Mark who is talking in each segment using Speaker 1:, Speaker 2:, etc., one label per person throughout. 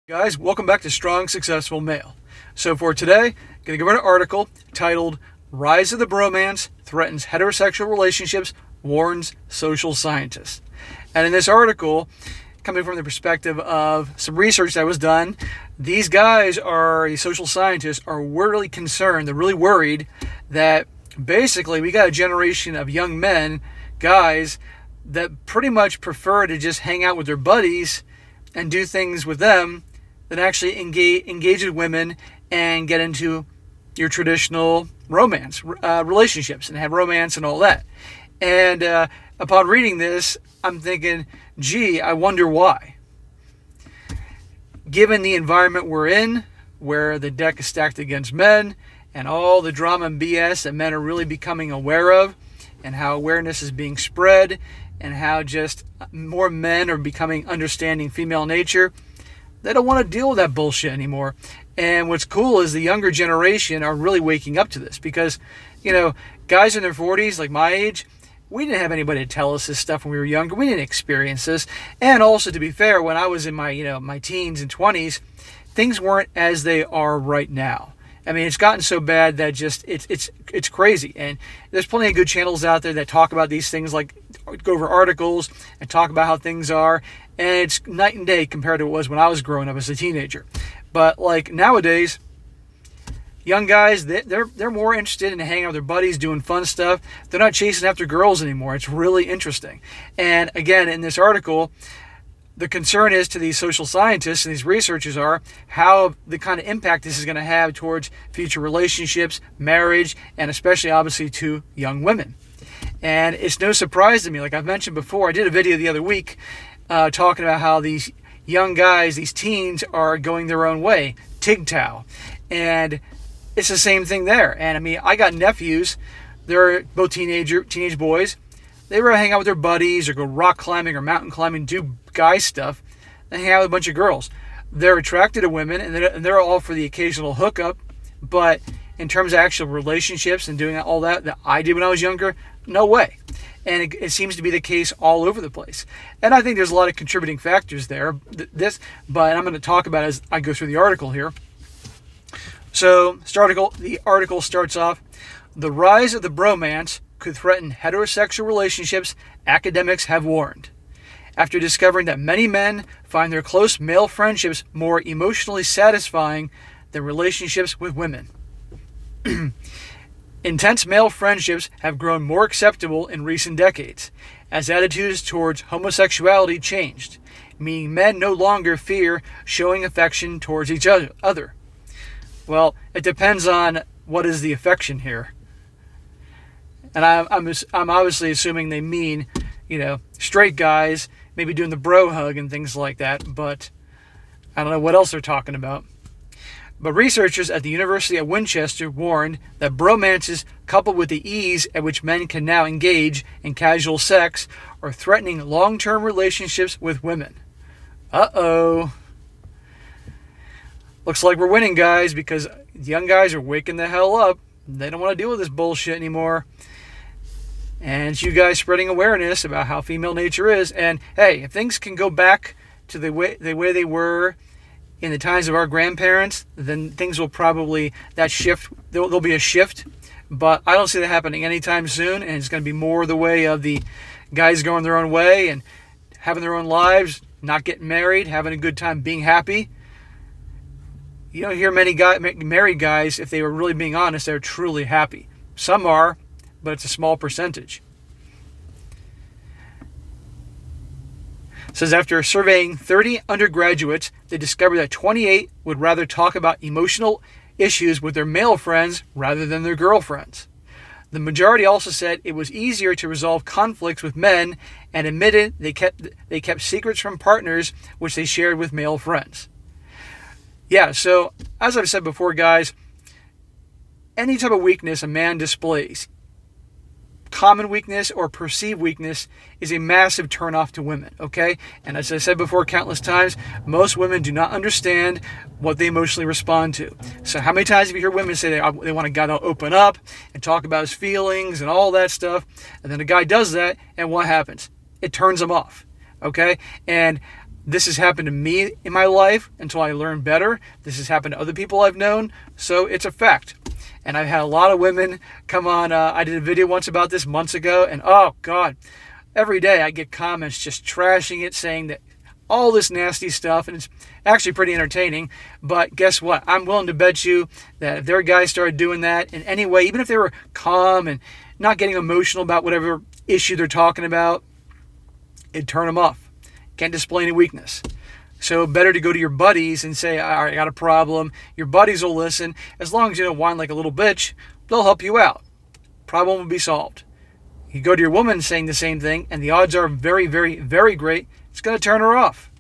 Speaker 1: Guys, welcome back to Strong Successful Male. So for today, I'm going to give an article titled Rise of the Bromance Threatens Heterosexual Relationships, Warns Social Scientists. And in this article, coming from the perspective of some research that was done, these social scientists are really concerned, they're really worried that basically we got a generation of young men, guys, that pretty much prefer to just hang out with their buddies and do things with them than actually engage with women and get into your traditional romance relationships and have romance and all that. And upon reading this, I'm thinking, gee, I wonder why. Given the environment we're in, where the deck is stacked against men, and all the drama and BS that men are really becoming aware of, and how awareness is being spread, and how just more men are becoming understanding female nature, they don't want to deal with that bullshit anymore. And what's cool is the younger generation are really waking up to this because, guys in their 40s, like my age, we didn't have anybody to tell us this stuff when we were younger. We didn't experience this. And also, to be fair, when I was in my teens and 20s, things weren't as they are right now. I mean, it's gotten so bad that just it's crazy. And there's plenty of good channels out there that talk about these things, like go over articles and talk about how things are. And it's night and day compared to what it was when I was growing up as a teenager. But like nowadays, young guys, they're more interested in hanging out with their buddies, doing fun stuff. They're not chasing after girls anymore. It's really interesting. And again, in this article, the concern is to these social scientists and these researchers are how the kind of impact this is going to have towards future relationships, marriage, and especially obviously to young women. And it's no surprise to me, like I've mentioned before, I did a video the other week talking about how these young guys, these teens are going their own way, TGTOW. And it's the same thing there. And I mean, I got nephews, they're both teenage boys. They rather hang out with their buddies or go rock climbing or mountain climbing, do guy stuff, than hang out with a bunch of girls. They're attracted to women and they're all for the occasional hookup. But in terms of actual relationships and doing all that I did when I was younger, no way. And it seems to be the case all over the place. And I think there's a lot of contributing factors there. But I'm going to talk about it as I go through the article here. So the article starts off, the rise of the bromance could threaten heterosexual relationships, academics have warned. After discovering that many men find their close male friendships more emotionally satisfying than relationships with women. Intense male friendships have grown more acceptable in recent decades, as attitudes towards homosexuality changed, meaning men no longer fear showing affection towards each other. Well, it depends on what is the affection here. And I'm obviously assuming they mean, straight guys, maybe doing the bro hug and things like that, but I don't know what else they're talking about. But researchers at the University of Winchester warned that bromances, coupled with the ease at which men can now engage in casual sex, are threatening long-term relationships with women. Uh-oh. Looks like we're winning, guys, because young guys are waking the hell up. They don't want to deal with this bullshit anymore. And it's you guys spreading awareness about how female nature is. And hey, if things can go back to the way they were in the times of our grandparents, then things will probably, there'll be a shift. But I don't see that happening anytime soon. And it's going to be more the way of the guys going their own way and having their own lives, not getting married, having a good time, being happy. You don't hear many married guys, if they were really being honest, they're truly happy. Some are, but it's a small percentage. It says after surveying 30 undergraduates, they discovered that 28 would rather talk about emotional issues with their male friends rather than their girlfriends. The majority also said it was easier to resolve conflicts with men and admitted they kept secrets from partners which they shared with male friends. Yeah, so as I've said before, guys, any type of weakness a man displays, common weakness or perceived weakness, is a massive turnoff to women, okay? And as I said before countless times, most women do not understand what they emotionally respond to. So how many times have you heard women say they want a guy to open up and talk about his feelings and all that stuff, and then a guy does that, and what happens? It turns them off, okay? And This has happened to me in my life until I learned better. This has happened to other people I've known, so it's a fact. And I've had a lot of women come on. I did a video once about this months ago, and oh God, every day I get comments just trashing it, saying that all this nasty stuff, and it's actually pretty entertaining. But guess what? I'm willing to bet you that if their guys started doing that in any way, even if they were calm and not getting emotional about whatever issue they're talking about, it'd turn them off. Can't display any weakness. So better to go to your buddies and say, all right, I got a problem. Your buddies will listen. As long as you don't whine like a little bitch, they'll help you out. Problem will be solved. You go to your woman saying the same thing, and the odds are very, very, very great it's going to turn her off.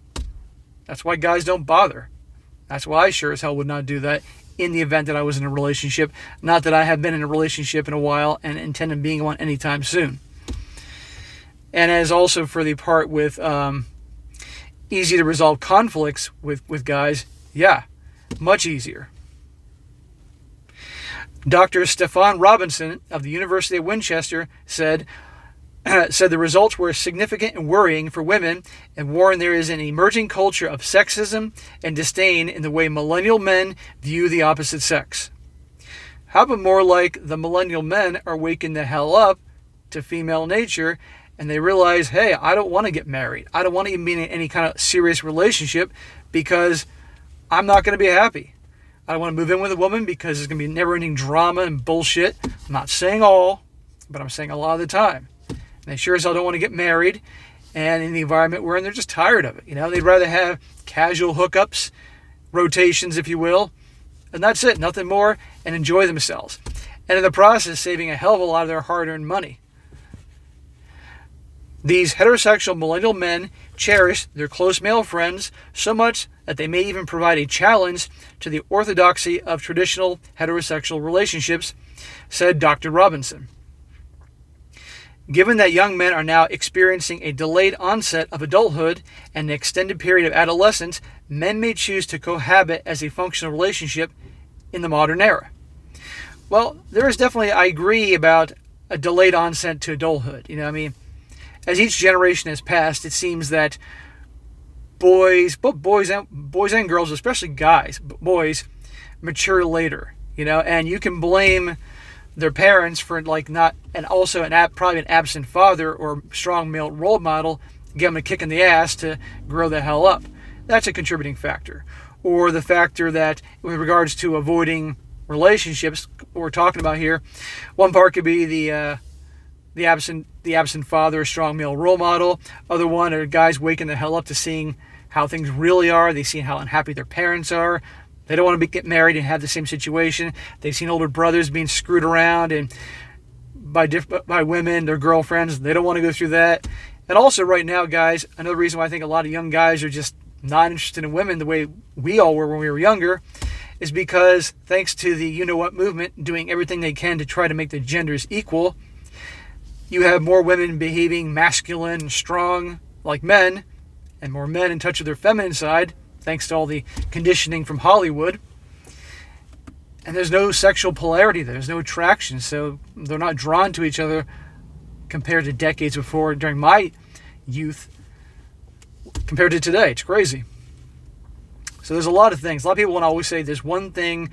Speaker 1: That's why guys don't bother. That's why I sure as hell would not do that in the event that I was in a relationship. Not that I have been in a relationship in a while and intend on being one anytime soon. And as also for the part with easy to resolve conflicts with guys, yeah, much easier. Dr. Stefan Robinson of the University of Winchester said the results were significant and worrying for women and warned there is an emerging culture of sexism and disdain in the way millennial men view the opposite sex. How about more like the millennial men are waking the hell up to female nature and they realize, hey, I don't want to get married. I don't want to even be in any kind of serious relationship because I'm not going to be happy. I don't want to move in with a woman because there's going to be never-ending drama and bullshit. I'm not saying all, but I'm saying a lot of the time. And they sure as hell don't want to get married, and in the environment we're in, they're just tired of it. You know, they'd rather have casual hookups, rotations, if you will, and that's it, nothing more, and enjoy themselves. And in the process, saving a hell of a lot of their hard-earned money. These heterosexual millennial men cherish their close male friends so much that they may even provide a challenge to the orthodoxy of traditional heterosexual relationships, said Dr. Robinson. Given that young men are now experiencing a delayed onset of adulthood and an extended period of adolescence, men may choose to cohabit as a functional relationship in the modern era. Well, there is definitely, I agree about a delayed onset to adulthood. You know, I mean, as each generation has passed, it seems that boys and girls, especially guys, but boys, mature later, you know, and you can blame their parents for like not, and also probably an absent father or strong male role model, give them a kick in the ass to grow the hell up. That's a contributing factor. Or the factor that with regards to avoiding relationships we're talking about here, one part could be the absent father, a strong male role model. Other one are guys waking the hell up to seeing how things really are. They see how unhappy their parents are. They don't want to get married and have the same situation. They've seen older brothers being screwed around and by women, their girlfriends. They don't want to go through that. And also right now, guys, another reason why I think a lot of young guys are just not interested in women the way we all were when we were younger is because thanks to the you-know-what movement doing everything they can to try to make the genders equal, you have more women behaving masculine and strong like men and more men in touch with their feminine side thanks to all the conditioning from Hollywood. And there's no sexual polarity there. There's no attraction. So they're not drawn to each other compared to decades before during my youth compared to today. It's crazy. So there's a lot of things. A lot of people want to always say there's one thing,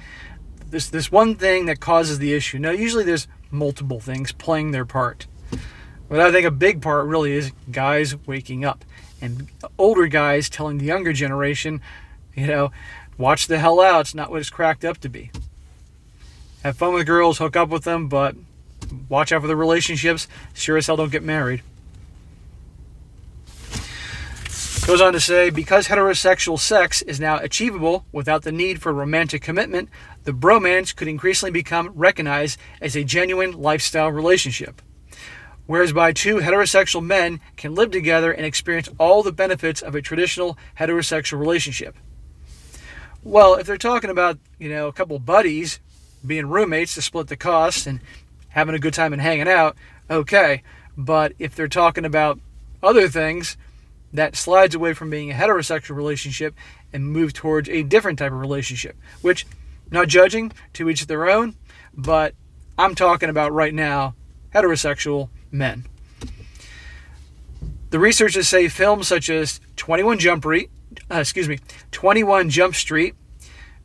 Speaker 1: this one thing that causes the issue. No, usually there's multiple things playing their part. But I think a big part really is guys waking up. And older guys telling the younger generation, you know, watch the hell out. It's not what it's cracked up to be. Have fun with girls, hook up with them, but watch out for the relationships. Sure as hell don't get married. Goes on to say, because heterosexual sex is now achievable without the need for romantic commitment, the bromance could increasingly become recognized as a genuine lifestyle relationship. Whereas by two heterosexual men can live together and experience all the benefits of a traditional heterosexual relationship. Well, if they're talking about, you know, a couple buddies being roommates to split the costs and having a good time and hanging out, okay. But if they're talking about other things, that slides away from being a heterosexual relationship and move towards a different type of relationship, which, not judging, to each their own, but I'm talking about right now heterosexual men. The researchers say films such as 21 Jump Street,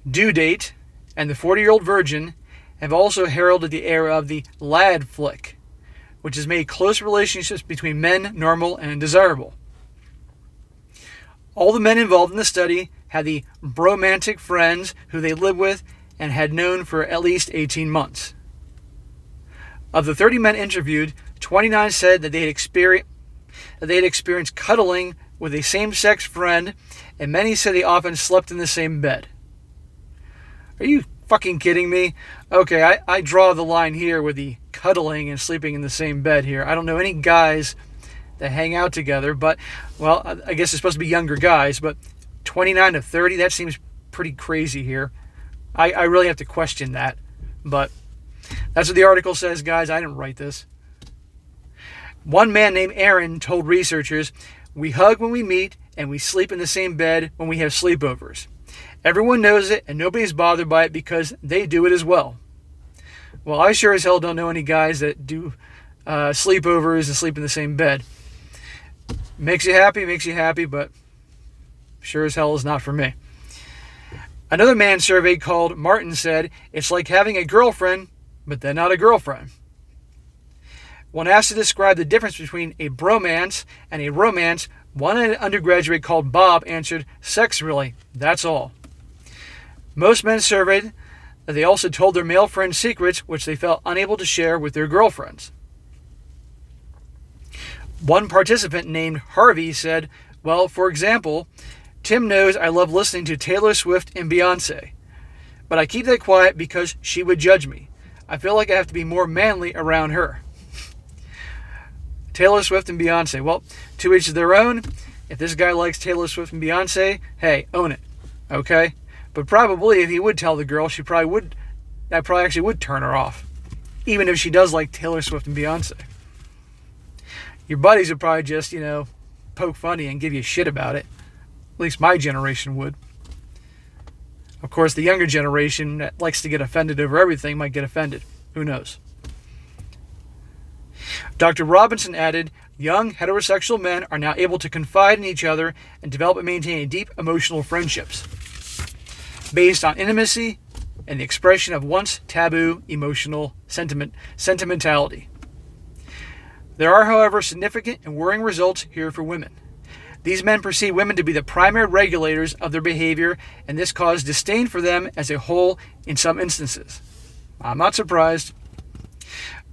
Speaker 1: Due Date, and The 40-Year-Old Virgin have also heralded the era of the lad flick, which has made close relationships between men normal and desirable. All the men involved in the study had the bromantic friends who they lived with and had known for at least 18 months. Of the 30 men interviewed, 29 said that they had experienced cuddling with a same-sex friend, and many said they often slept in the same bed. Are you fucking kidding me? Okay, I draw the line here with the cuddling and sleeping in the same bed here. I don't know any guys that hang out together, but, well, I guess it's supposed to be younger guys, but 29 to 30, that seems pretty crazy here. I really have to question that, but that's what the article says, guys. I didn't write this. One man named Aaron told researchers, "We hug when we meet, and we sleep in the same bed when we have sleepovers. Everyone knows it, and nobody's bothered by it because they do it as well." Well, I sure as hell don't know any guys that do sleepovers and sleep in the same bed. Makes you happy, but sure as hell is not for me. Another man surveyed called Martin said, "It's like having a girlfriend, but then not a girlfriend." When asked to describe the difference between a bromance and a romance, one undergraduate called Bob answered, "Sex, really, that's all." Most men surveyed that they also told their male friends secrets which they felt unable to share with their girlfriends. One participant named Harvey said, "Well, for example, Tim knows I love listening to Taylor Swift and Beyonce, but I keep that quiet because she would judge me. I feel like I have to be more manly around her." Taylor Swift and Beyonce. Well, to each their own. If this guy likes Taylor Swift and Beyonce, hey, own it. Okay? But probably if he would tell the girl, that probably actually would turn her off. Even if she does like Taylor Swift and Beyonce. Your buddies would probably just, poke funny and give you shit about it. At least my generation would. Of course, the younger generation that likes to get offended over everything might get offended. Who knows? Dr. Robinson added, "Young heterosexual men are now able to confide in each other and develop and maintain deep emotional friendships based on intimacy and the expression of once taboo emotional sentimentality. There are, however, significant and worrying results here for women. These men perceive women to be the primary regulators of their behavior, and this caused disdain for them as a whole in some instances." I'm not surprised.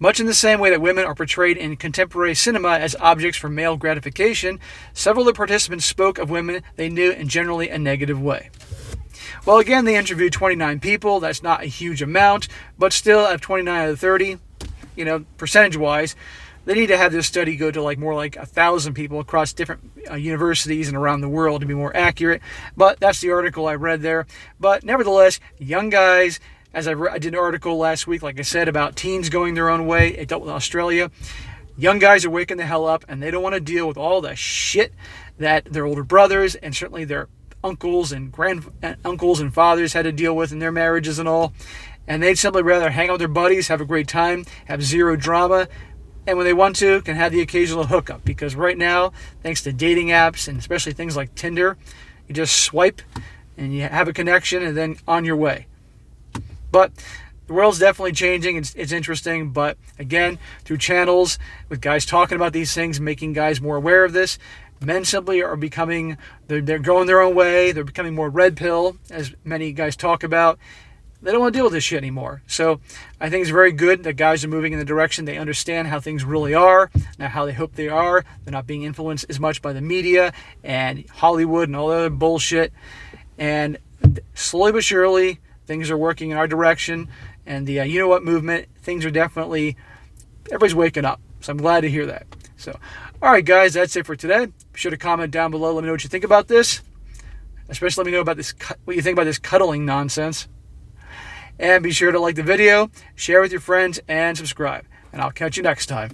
Speaker 1: Much in the same way that women are portrayed in contemporary cinema as objects for male gratification, several of the participants spoke of women they knew in generally a negative way. Well, again, they interviewed 29 people. That's not a huge amount, but still, at 29 out of 30, percentage-wise, they need to have this study go to more like 1,000 people across different universities and around the world to be more accurate. But that's the article I read there. But nevertheless, young guys, as I did an article last week, like I said, about teens going their own way. It dealt with Australia. Young guys are waking the hell up, and they don't want to deal with all the shit that their older brothers and certainly their uncles and uncles and fathers had to deal with in their marriages and all. And they'd simply rather hang out with their buddies, have a great time, have zero drama, and when they want to, can have the occasional hookup. Because right now, thanks to dating apps and especially things like Tinder, you just swipe and you have a connection and then on your way. But the world's definitely changing. It's interesting. But again, through channels with guys talking about these things, making guys more aware of this, men simply are becoming, they're going their own way. They're becoming more red pill, as many guys talk about. They don't want to deal with this shit anymore. So I think it's very good that guys are moving in the direction they understand how things really are, not how they hope they are. They're not being influenced as much by the media and Hollywood and all the other bullshit. And slowly but surely, things are working in our direction. And the you know what movement, things are definitely, everybody's waking up. So I'm glad to hear that. So, all right, guys, that's it for today. Be sure to comment down below. Let me know what you think about this. Especially let me know about this, what you think about this cuddling nonsense. And be sure to like the video, share with your friends, and subscribe. And I'll catch you next time.